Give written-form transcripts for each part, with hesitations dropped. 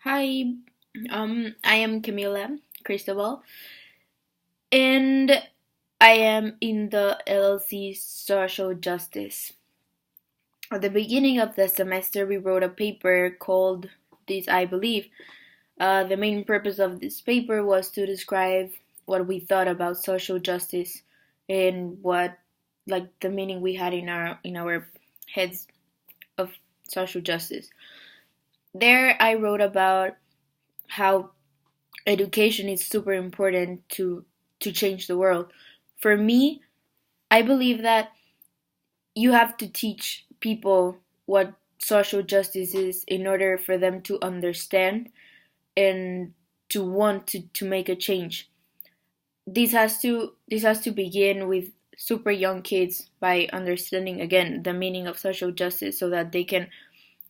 Hi, I am Camila Cristobal, and I am in the LLC Social Justice. At the beginning of the semester, we wrote a paper called This I Believe. The main purpose of this paper was to describe what we thought about social justice and what, like, the meaning we had in our heads of social justice. There, I wrote about how education is super important to change the world. For me, I believe that you have to teach people what social justice is in order for them to understand and to want to make a change. This has to begin with super young kids by understanding again the meaning of social justice so that they can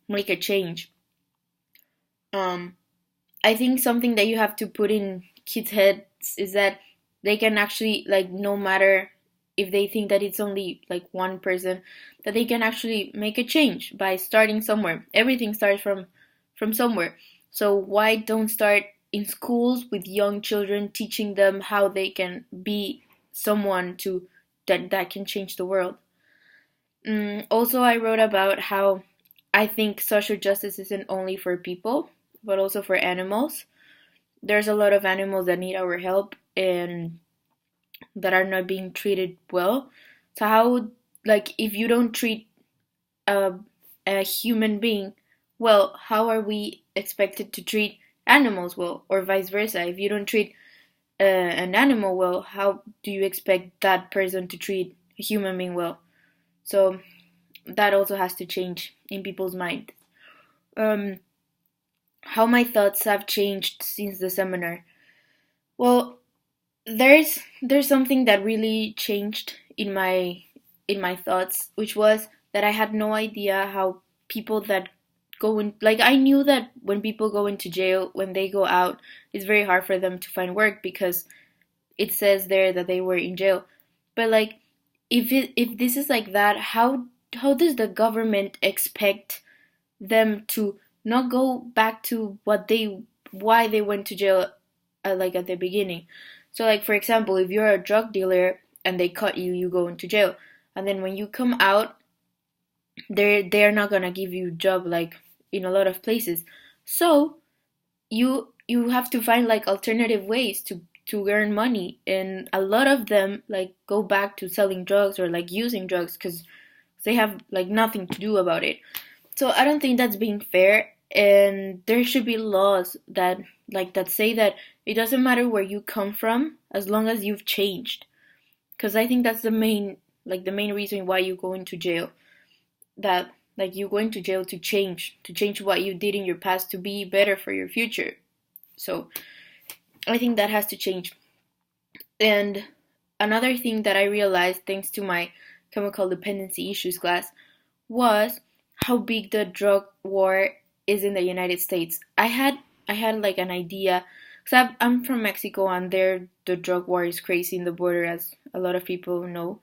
make a change. Um, I think something that you have to put in kids' heads is that they can actually, like, no matter if they think that it's only like one person, that they can actually make a change by starting somewhere. Everything starts from somewhere. So why don't start in schools with young children, teaching them how they can be someone to that can change the world. Also, I wrote about how I think social justice isn't only for people, but also for animals. There's a lot of animals that need our help and that are not being treated well. So how, like, if you don't treat a, a human being well, how are we expected to treat animals well, or vice versa? If you don't treat an animal well, how do you expect that person to treat a human being well? So that also has to change in people's mind. Um, how my thoughts have changed since the seminar. Well, there's something that really changed in my thoughts, which was that I had no idea how people that go in, like, I knew that when people go into jail, when they go out, it's very hard for them to find work because it says there that they were in jail. But, like, if this is like that, how does the government expect them to not go back to what they why they went to jail, like, at the beginning? So, like, for example, if you're a drug dealer and they caught you, you go into jail, and then when you come out, they're not gonna give you a job, like, in a lot of places. So you have to find, like, alternative ways to earn money, and a lot of them, like, go back to selling drugs or, like, using drugs because they have, like, nothing to do about it. So I don't think that's being fair, and there should be laws that, like, that say that it doesn't matter where you come from as long as you've changed. Because I think that's the main reason why you go into jail. That, like, you go into jail to change what you did in your past to be better for your future. So I think that has to change. And another thing that I realized thanks to my chemical dependency issues class was how big the drug war is in the United States. I had like an idea, because I'm from Mexico, and there the drug war is crazy in the border, as a lot of people know.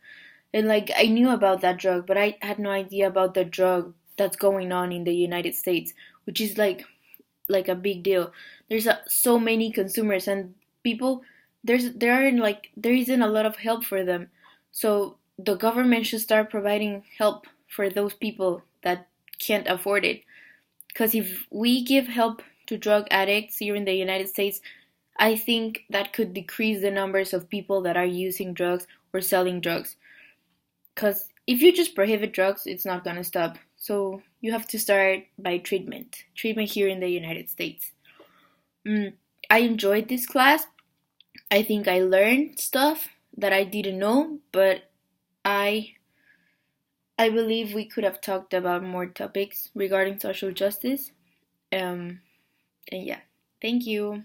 And, like, I knew about that drug, but I had no idea about the drug that's going on in the United States, which is like a big deal. There's so many consumers, and people, there isn't a lot of help for them. So the government should start providing help for those people that can't afford it. Because if we give help to drug addicts here in the United States, I think that could decrease the numbers of people that are using drugs or selling drugs. Because if you just prohibit drugs, it's not gonna stop. So you have to start by treatment here in the United States. Mm, I enjoyed this class. I think I learned stuff that I didn't know, but I I believe we could have talked about more topics regarding social justice. Um, and yeah, thank you.